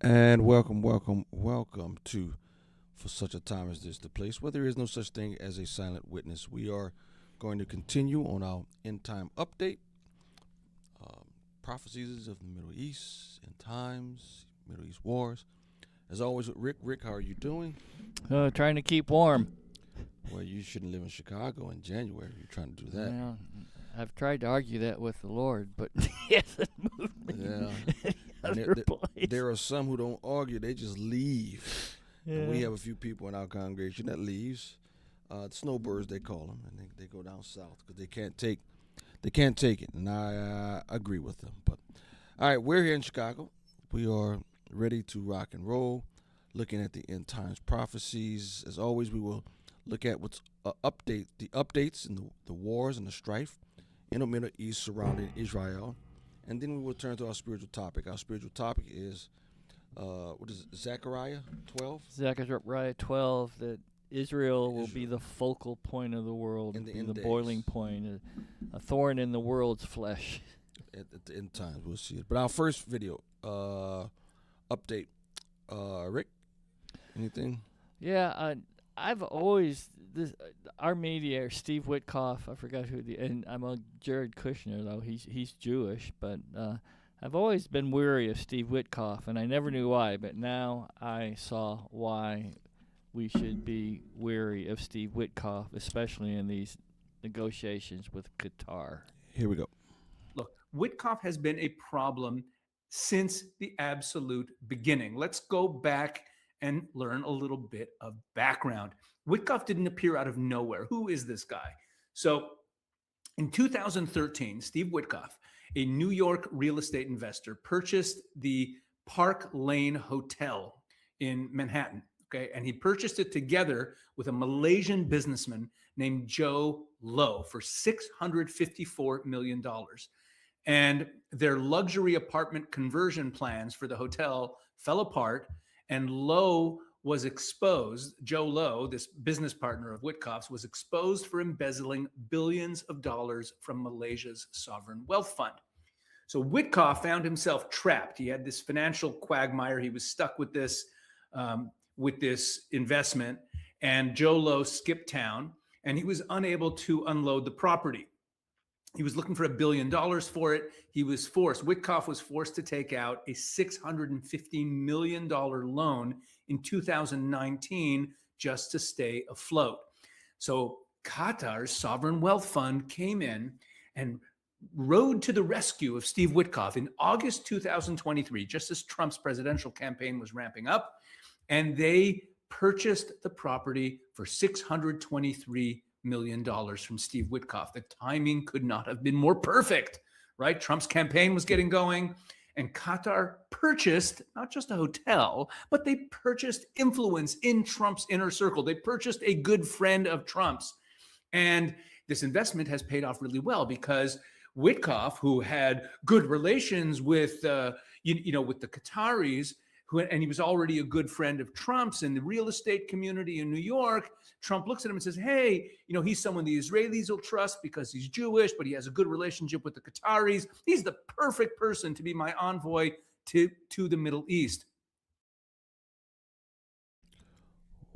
And welcome to For Such a Time as This, the place where there is no such thing as a silent witness. We are going to continue on our end time update, um, prophecies of the Middle East, end times, Middle East wars. As always with Rick. Rick, how are you doing? Trying to keep warm. Well, you shouldn't live in Chicago in January. You're trying to do that. Well, I've tried to argue that with the Lord, but he hasn't moved me Yeah. any And other place. there are some who don't argue, they just leave. And we Yeah. have a few people in our congregation that leaves. Snowbirds, they call them, and they go down south because they can't take it, and I agree with them. But all right, we're here in Chicago. We are ready to rock and roll, looking at the end times prophecies. As always, we will look at what's the updates in the wars and the strife in the Middle East surrounding Israel, and then we will turn to our spiritual topic. Our spiritual topic is what is it? Zechariah 12 Zechariah 12, that Israel will be Israel the focal point of the world, in the be end the days. boiling point, a thorn in the world's flesh. At the end times. We'll see it. But our first video update. Rick, anything? Yeah, I've always our mediator Steve Witkoff. I forgot and I'm a Jared Kushner though. He's Jewish, but I've always been weary of Steve Witkoff, and I never knew why. But now I saw why we should be weary of Steve Witkoff, especially in these negotiations with Qatar. Here we go. Look, Witkoff has been a problem since the absolute beginning. Let's go back and learn a little bit of background. Witkoff didn't appear out of nowhere. Who is this guy? So, in 2013, Steve Witkoff, a New York real estate investor, purchased the Park Lane Hotel in Manhattan. Okay. And he purchased it together with a Malaysian businessman named Joe Low for $654 million. And their luxury apartment conversion plans for the hotel fell apart, and Lowe was exposed. Joe Lowe, this business partner of Witkoff's, was exposed for embezzling billions of dollars from Malaysia's sovereign wealth fund. So Witkoff found himself trapped. He had this financial quagmire. He was stuck with this investment, and Joe Lowe skipped town, and he was unable to unload the property. He was looking for $1 billion for it. Witkoff was forced to take out a $650 million loan in 2019 just to stay afloat. So Qatar's sovereign wealth fund came in and rode to the rescue of Steve Witkoff in August 2023, just as Trump's presidential campaign was ramping up. And they purchased the property for $623 million from Steve Witkoff. The timing could not have been more perfect, right? Trump's campaign was getting going, and Qatar purchased not just a hotel, but they purchased influence in Trump's inner circle. They purchased a good friend of Trump's. And this investment has paid off really well because Witkoff, who had good relations with, with the Qataris, and he was already a good friend of Trump's in the real estate community in New York. Trump looks at him and says, hey, he's someone the Israelis will trust because he's Jewish, but he has a good relationship with the Qataris. He's the perfect person to be my envoy to the Middle East.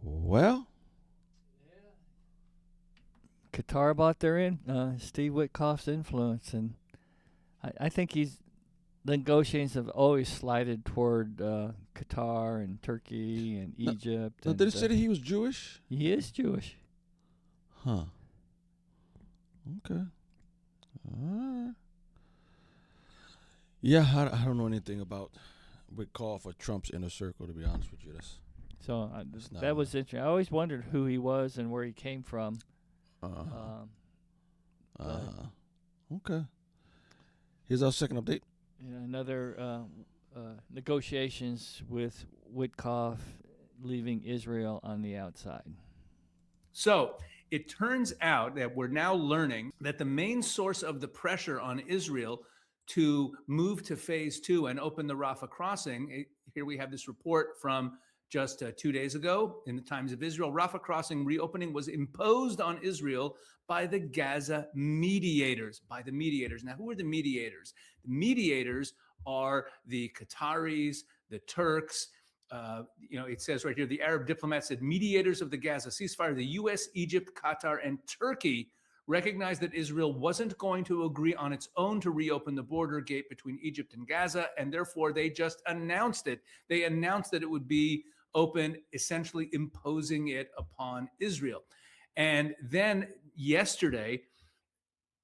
Well, Qatar bought their Steve Witkoff's influence, and I think the negotiations have always slided toward Qatar and Turkey and Egypt. did it say that he was Jewish? He is Jewish. Huh. Okay. Yeah, I don't know anything about Witkoff or Trump's inner circle, to be honest with you. So not that was interesting. I always wondered who he was and where he came from. Uh, But okay. Here's our second update. another negotiations with Witkoff leaving Israel on the outside. So it turns out that we're now learning that the main source of the pressure on Israel to move to phase 2 and open the Rafah crossing, here we have this report from just 2 days ago in the Times of Israel. Rafah crossing reopening was imposed on Israel by the Gaza mediators. Now, who are the mediators? The mediators are the Qataris, the Turks. It says right here, the Arab diplomat said mediators of the Gaza ceasefire, the U.S., Egypt, Qatar, and Turkey recognized that Israel wasn't going to agree on its own to reopen the border gate between Egypt and Gaza, and therefore they just announced it. They announced that it would be open, essentially imposing it upon Israel. And then yesterday,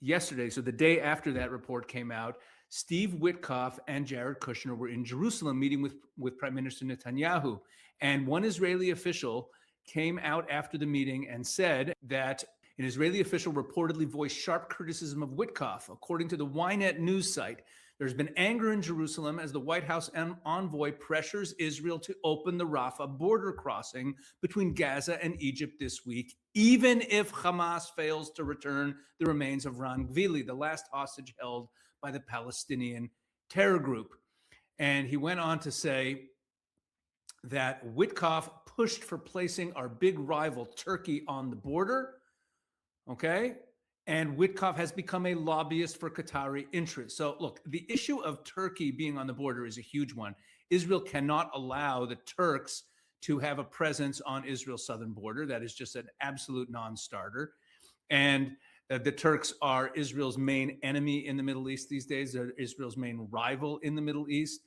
so the day after that report came out, Steve Witkoff and Jared Kushner were in Jerusalem meeting with Prime Minister Netanyahu. And one Israeli official came out after the meeting and said that an Israeli official reportedly voiced sharp criticism of Witkoff. According to the Ynet news site, there's been anger in Jerusalem as the White House envoy pressures Israel to open the Rafah border crossing between Gaza and Egypt this week, even if Hamas fails to return the remains of Ran Gvili, the last hostage held by the Palestinian terror group. And he went on to say that Witkoff pushed for placing our big rival Turkey on the border. Okay. And Witkoff has become a lobbyist for Qatari interests. So, look, the issue of Turkey being on the border is a huge one. Israel cannot allow the Turks to have a presence on Israel's southern border. That is just an absolute non-starter. And the Turks are Israel's main enemy in the Middle East these days. They're Israel's main rival in the Middle East.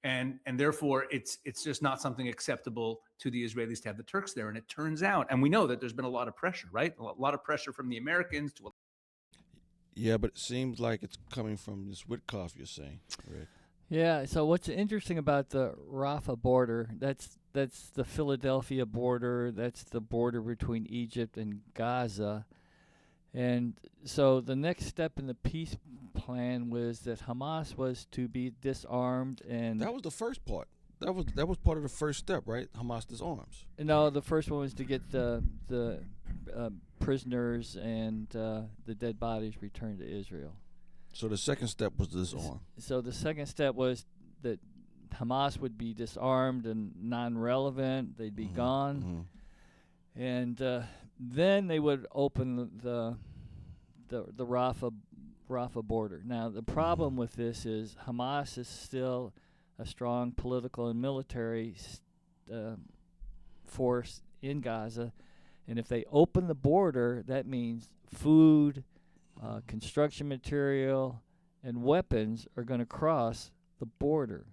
And therefore, it's just not something acceptable to the Israelis to have the Turks there. And it turns out, and we know that there's been a lot of pressure, right? A lot of pressure from the Americans to. Yeah, but it seems like it's coming from this Witkoff, you're saying, Rick. Yeah. So what's interesting about the Rafah border? That's the Philadelphia border. That's the border between Egypt and Gaza. And so the next step in the peace plan was that Hamas was to be disarmed, and That was the first part. That was part of the first step, right? Hamas disarms. no, the first one was to get the prisoners and the dead bodies returned to Israel. So the second step was disarm. So the second step was that Hamas would be disarmed and non-relevant; they'd be gone, and then they would open the Rafah border. Now the problem with this is Hamas is still a strong political and military force in Gaza, and if they open the border, that means food, construction material, and weapons are going to cross the border.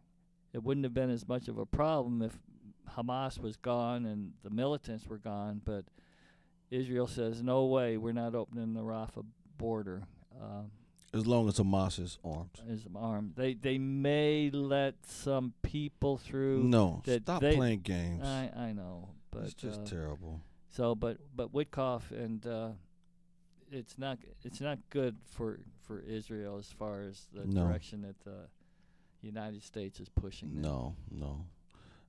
It wouldn't have been as much of a problem if Hamas was gone and the militants were gone, but Israel says, no way, we're not opening the Rafah border. As long as Hamas is armed. They may let some people through. No, stop playing games. I know, but it's just terrible. So, but Witkoff and it's not good for Israel as far as the direction that the United States is pushing. No. All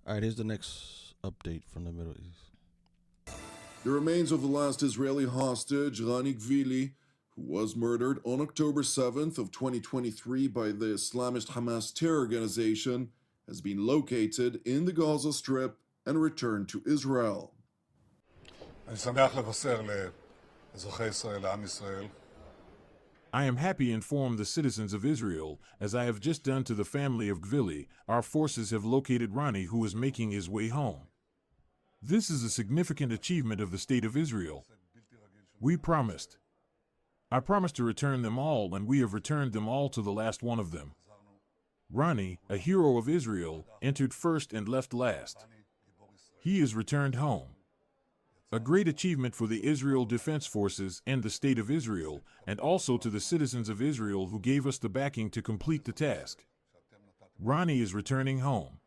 right, here's the next update from the Middle East. The remains of the last Israeli hostage, Rani Gvili, who was murdered on October 7th of 2023 by the Islamist Hamas terror organization, has been located in the Gaza Strip and returned to Israel. I am happy to inform the citizens of Israel, as I have just done to the family of Gvili, our forces have located Rani, who is making his way home. This is a significant achievement of the State of Israel. I promised to return them all, and we have returned them all to the last one of them. Rani, a hero of Israel, entered first and left last. He is returned home. A great achievement for the Israel Defense Forces and the State of Israel, and also to the citizens of Israel who gave us the backing to complete the task. Rani is returning home.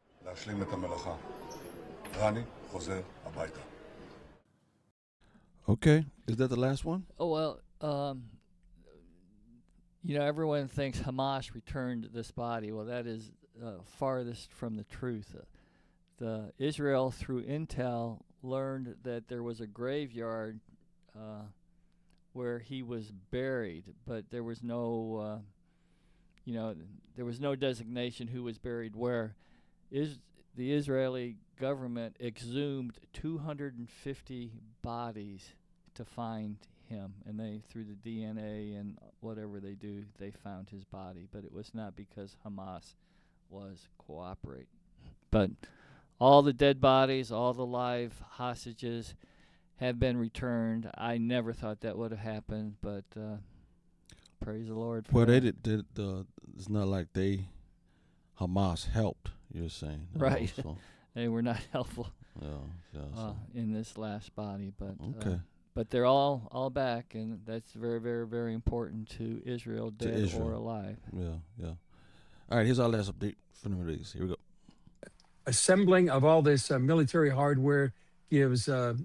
Okay, is that the last one? Oh, well, everyone thinks Hamas returned this body. Well, that is farthest from the truth. The Israel, through intel, learned that there was a graveyard where he was buried, but there was no, there was no designation who was buried where. The Israeli government exhumed 250 bodies to find him, and they, through the DNA and whatever they do, they found his body. But it was not because Hamas was cooperate. But all the dead bodies, all the live hostages have been returned. I never thought that would have happened, but praise the Lord for Well, that. they did. It's not like Hamas helped. You're saying, Right. So, They were not helpful yeah, yeah. So, in this last body, but okay. but they're all back, and that's very, very, very important to Israel, dead or Israel. alive. Yeah, yeah. All right, here's our last update from the Middle East. Here we go. Assembling of all this military hardware gives the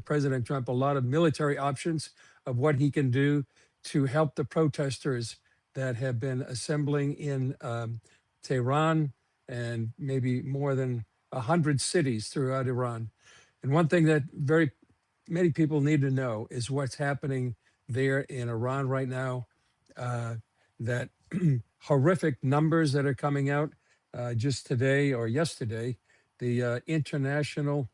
President Trump a lot of military options of what he can do to help the protesters that have been assembling in Tehran and maybe more than 100 cities throughout Iran. And one thing that very many people need to know is what's happening there in Iran right now. That horrific numbers that are coming out just today or yesterday. The international,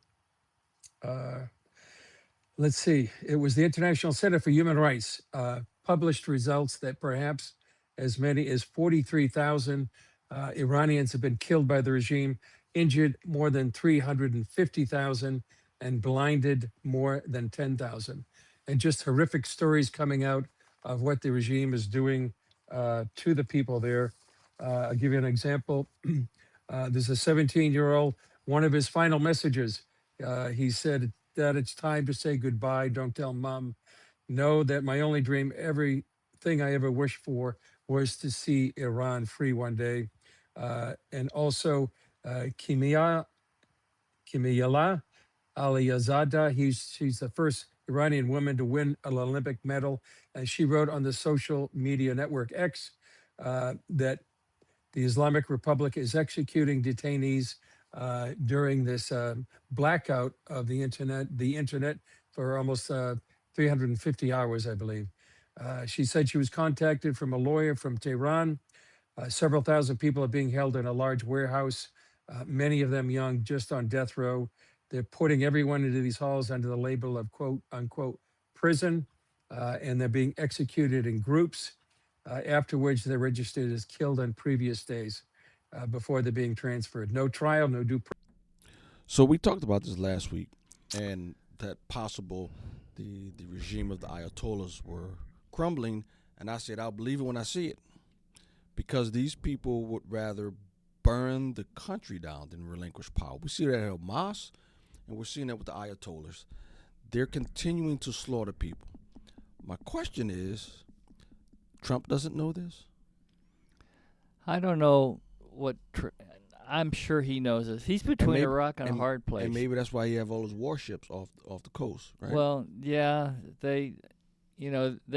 let's see, it was the International Center for Human Rights published results that perhaps as many as 43,000 Iranians have been killed by the regime, injured more than 350,000, and blinded more than 10,000. And just horrific stories coming out of what the regime is doing to the people there. I'll give you an example. There's a 17-year-old, one of his final messages, he said that it's time to say goodbye. Don't tell mom. Know that my only dream, everything I ever wished for was to see Iran free one day. And also Kimiyala Aliyazada, she's the first Iranian woman to win an Olympic medal. And she wrote on the social media network X that the Islamic Republic is executing detainees during this blackout of the internet for almost 350 hours, I believe. She said she was contacted from a lawyer from Tehran. Several thousand people are being held in a large warehouse, many of them young, just on death row. They're putting everyone into these halls under the label of quote unquote prison, and they're being executed in groups. Afterwards, they're registered as killed on previous days before they're being transferred. No trial, no due process. So we talked about this last week, and that possible the regime of the Ayatollahs were crumbling, and I said I'll believe it when I see it, because these people would rather burn the country down than relinquish power. We see that at Hamas, and we're seeing that with the Ayatollahs. They're continuing to slaughter people. My question is, Trump doesn't know this? I don't know what. I'm sure he knows this. He's between maybe- a rock and a and- hard place. And maybe that's why you have all those warships off the coast, right? Well, yeah, they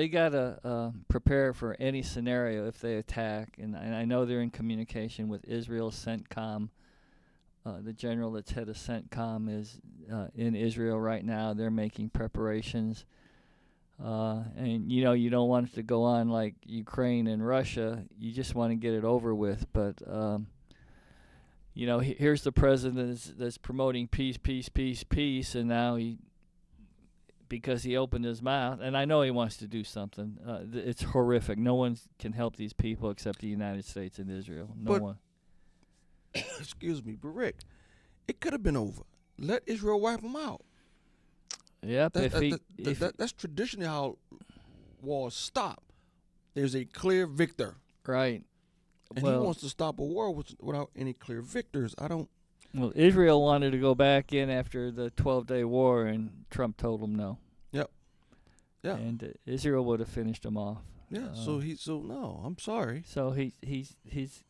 gotta prepare for any scenario if they attack, and I know they're in communication with Israel CENTCOM. The general that's head of CENTCOM is in Israel right now. They're making preparations, and you don't want it to go on like Ukraine and Russia. You just want to get it over with, but. Here's the president that's promoting peace, peace, peace, peace, and now because he opened his mouth, and I know he wants to do something. It's horrific. No one can help these people except the United States and Israel. No But- one. Excuse me, but Rick, it could have been over. Let Israel wipe them out. Yep. That's traditionally how wars stop. There's a clear victor, Right. and he wants to stop a war without any clear victors. Well, Israel wanted to go back in after the 12-day war, and Trump told them no. Yeah, And Israel would have finised him off. yeah. So no, I'm sorry. So he's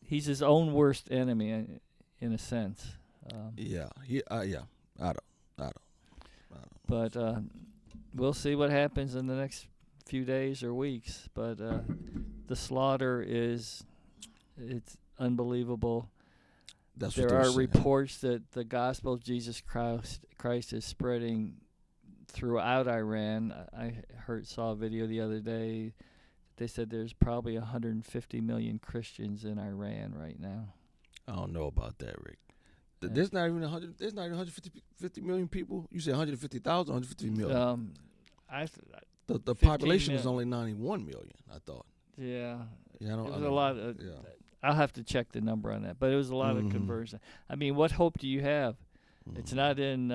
his own worst enemy in a sense. Yeah, I don't. But we'll see what happens in the next few days or weeks. But the slaughter it's unbelievable. That's what There they're are saying. reports that the gospel of Jesus Christ is spreading throughout Iran. I saw a video the other day. They said there's probably 150 million Christians in Iran right now. I don't know about that, Rick. There's not even 100. There's not even 150 million people. You say 150,000, 150 million. The 15 population is million. only 91 million. I thought. Yeah. Yeah, I don't. It was a lot of. Yeah. I'll have to check the number on that, but it was a lot of Mhm. conversion. I mean, what hope do you have? It's not in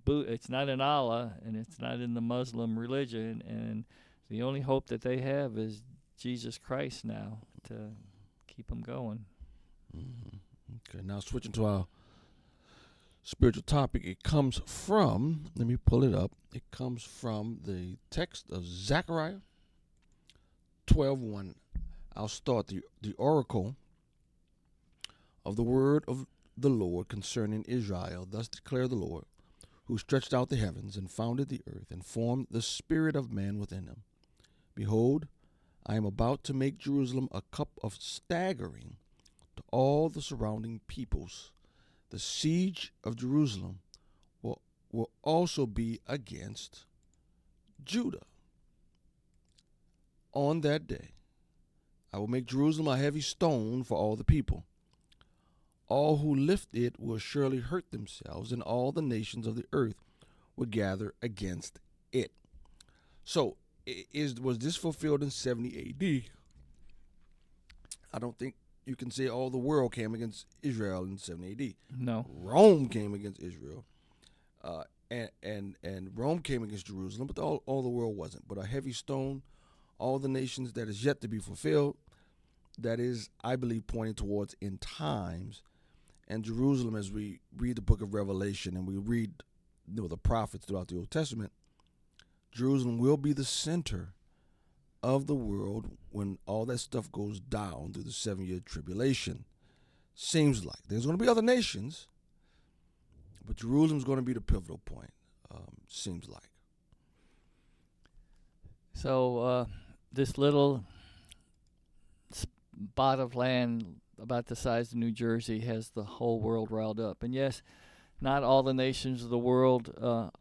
it's not in Allah, and it's not in the Muslim religion, and the only hope that they have is Jesus Christ now to keep them going. Okay, now switching to our spiritual topic, it comes from, let me pull it up. It comes from the text of Zechariah 12:1. I'll start the oracle of the word of the Lord concerning Israel. Thus declare the Lord, who stretched out the heavens and founded the earth and formed the spirit of man within him. Behold, I am about to make Jerusalem a cup of staggering to all the surrounding peoples. The siege of Jerusalem will also be against Judah. On that day, I will make Jerusalem a heavy stone for all the people. All who lift it will surely hurt themselves, and all the nations of the earth will gather against it. So, was this fulfilled in 70 A.D.? I don't think you can say all the world came against Israel in 70 A.D. No. Rome came against Israel, and Rome came against Jerusalem, but all the world wasn't. But a heavy stone, all the nations, that is yet to be fulfilled. That is, I believe, pointing towards end times. And Jerusalem, as we read the book of Revelation and we read the prophets throughout the Old Testament, Jerusalem will be the center of the world when all that stuff goes down through the 7-year tribulation. Seems like there's going to be other nations, but Jerusalem's going to be the pivotal point. Seems like. So this little spot of land about the size of New Jersey has the whole world riled up. And yes, not all the nations of the world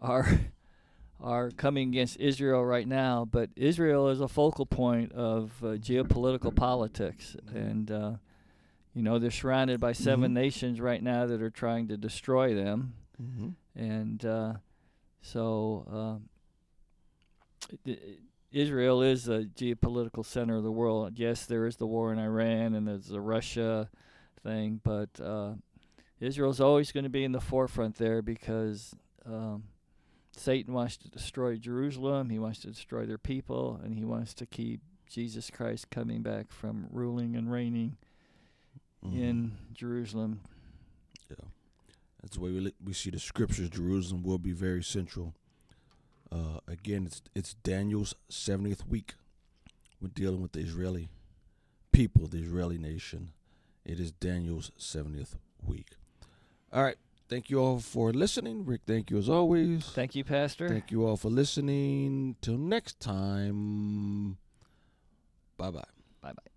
are coming against Israel right now, but Israel is a focal point of geopolitical politics. And, they're surrounded by 7 nations right now that are trying to destroy them. Mm-hmm. And Israel is a geopolitical center of the world. Yes, there is the war in Iran and there's the Russia thing, but Israel's always going to be in the forefront there because Satan wants to destroy Jerusalem, he wants to destroy their people, and he wants to keep Jesus Christ coming back from ruling and reigning in Jerusalem. Yeah, that's the way we see the scriptures. Jerusalem will be very central. Again, it's Daniel's 70th week. We're dealing with the Israeli people, the Israeli nation. It is Daniel's 70th week. All right. Thank you all for listening. Rick, thank you as always. Thank you, Pastor. Thank you all for listening. Till next time. Bye-bye. Bye-bye.